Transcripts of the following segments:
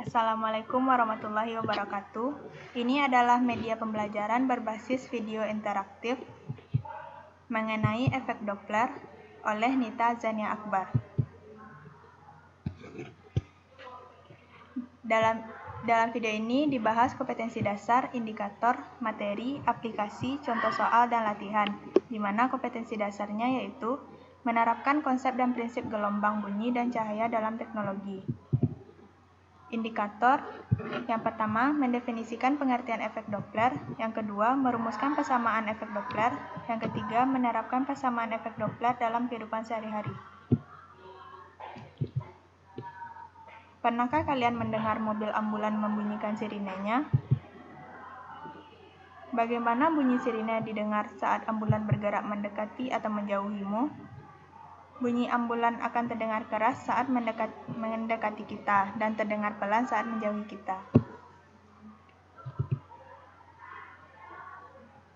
Assalamualaikum warahmatullahi wabarakatuh. Ini adalah media pembelajaran berbasis video interaktif mengenai efek Doppler oleh Nita Zania Akbar. Dalam video ini dibahas kompetensi dasar, indikator, materi, aplikasi, contoh soal, dan latihan, di mana kompetensi dasarnya yaitu menerapkan konsep dan prinsip gelombang bunyi dan cahaya dalam teknologi. Indikator, yang pertama, mendefinisikan pengertian efek Doppler, yang kedua, merumuskan persamaan efek Doppler, yang ketiga, menerapkan persamaan efek Doppler dalam kehidupan sehari-hari. Pernahkah kalian mendengar mobil ambulan membunyikan sirinenya? Bagaimana bunyi sirine didengar saat ambulan bergerak mendekati atau menjauhimu? Bunyi ambulan akan terdengar keras saat mendekati kita dan terdengar pelan saat menjauhi kita.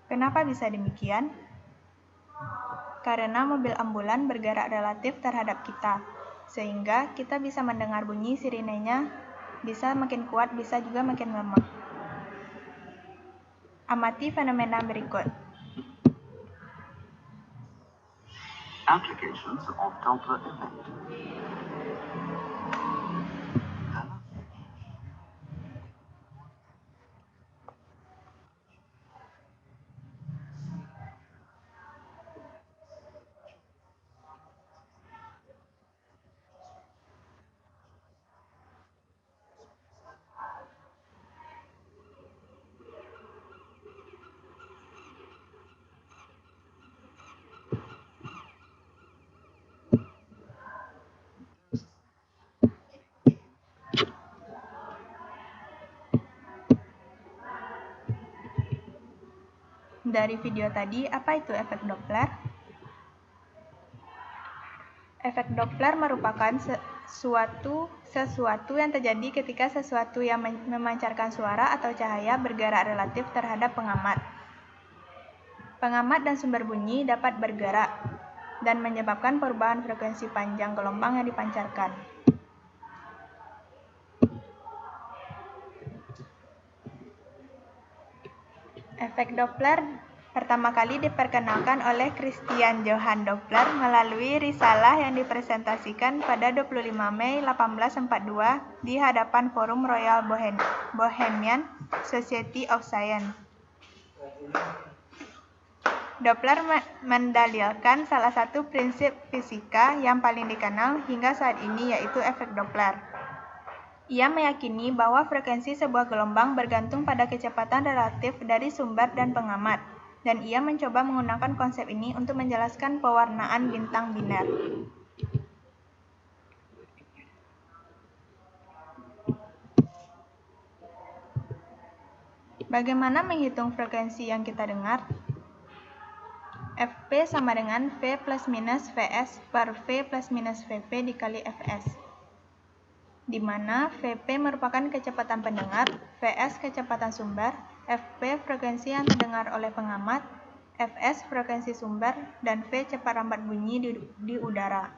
Kenapa bisa demikian? Karena mobil ambulan bergerak relatif terhadap kita, sehingga kita bisa mendengar bunyi sirinenya bisa makin kuat, bisa juga makin lemah. Amati fenomena berikut. Applications of Doppler effect. Dari video tadi, apa itu efek Doppler? Efek Doppler merupakan sesuatu yang terjadi ketika sesuatu yang memancarkan suara atau cahaya bergerak relatif terhadap pengamat. Pengamat dan sumber bunyi dapat bergerak dan menyebabkan perubahan frekuensi panjang gelombang yang dipancarkan. Efek Doppler pertama kali diperkenalkan oleh Christian Johann Doppler melalui risalah yang dipresentasikan pada 25 Mei 1842 di hadapan Forum Royal Bohemian Society of Science. Doppler mendalilkan salah satu prinsip fisika yang paling dikenal hingga saat ini, yaitu efek Doppler. Ia meyakini bahwa frekuensi sebuah gelombang bergantung pada kecepatan relatif dari sumber dan pengamat, dan ia mencoba menggunakan konsep ini untuk menjelaskan pewarnaan bintang biner. Bagaimana menghitung frekuensi yang kita dengar? Fp sama dengan V plus minus Vs per V plus minus Vp dikali Fs, di mana Vp merupakan kecepatan pendengar, Vs kecepatan sumber, Fp frekuensi yang terdengar oleh pengamat, Fs frekuensi sumber, dan V cepat rambat bunyi di udara.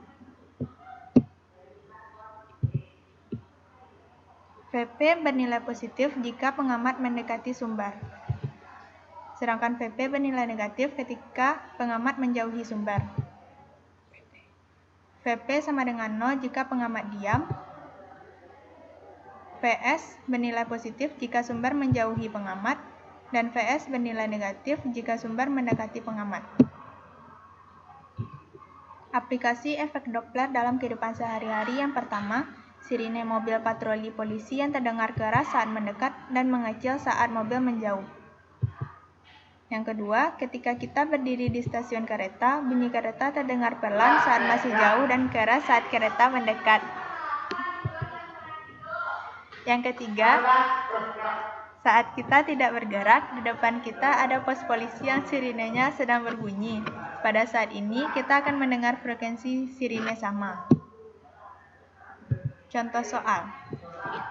Vp bernilai positif jika pengamat mendekati sumber, sedangkan Vp bernilai negatif ketika pengamat menjauhi sumber. Vp sama dengan 0 jika pengamat diam. Vs bernilai positif jika sumber menjauhi pengamat, dan Vs bernilai negatif jika sumber mendekati pengamat. Aplikasi efek Doppler dalam kehidupan sehari-hari. Yang pertama, sirine mobil patroli polisi yang terdengar keras saat mendekat dan mengecil saat mobil menjauh. Yang kedua, ketika kita berdiri di stasiun kereta, bunyi kereta terdengar pelan saat masih jauh dan keras saat kereta mendekat. Yang ketiga, saat kita tidak bergerak, di depan kita ada pos polisi yang sirinenya sedang berbunyi. Pada saat ini, kita akan mendengar frekuensi sirine sama. Contoh soal.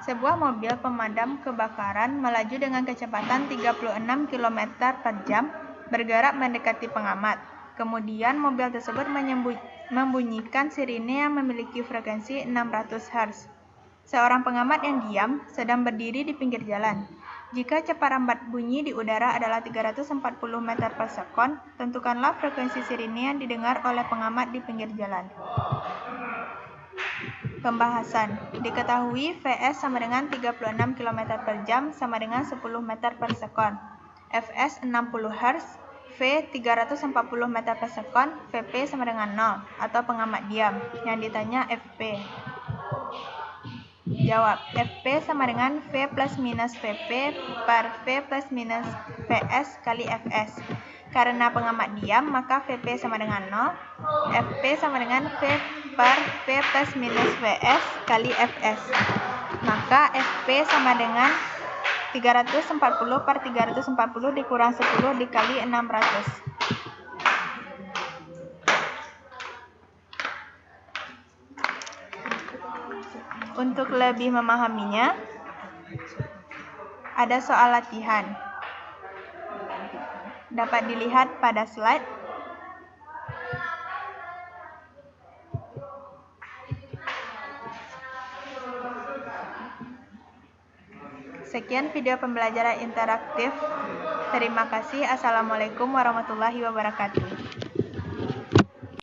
Sebuah mobil pemadam kebakaran melaju dengan kecepatan 36 km per jam, bergerak mendekati pengamat. Kemudian mobil tersebut membunyikan sirine yang memiliki frekuensi 600 Hz. Seorang pengamat yang diam sedang berdiri di pinggir jalan. Jika ceparambat bunyi di udara adalah 340 meter per sekon, tentukanlah frekuensi sirine yang didengar oleh pengamat di pinggir jalan. Pembahasan. Diketahui Vs sama dengan 36 km per jam sama dengan 10 meter per sekon. Fs 60 Hz, V 340 meter per sekon, Vp sama dengan 0, atau pengamat diam. Yang ditanya Fp. Jawab, Fp sama dengan V plus minus Vp per V plus minus Vs kali Fs. Karena pengamat diam, maka Vp sama dengan 0, Fp sama dengan V per V plus minus Vs kali Fs. Maka Fp sama dengan 340 per 340 dikurang 10 dikali 600. Untuk lebih memahaminya, ada soal latihan. Dapat dilihat pada slide. Sekian video pembelajaran interaktif. Terima kasih. Assalamualaikum warahmatullahi wabarakatuh.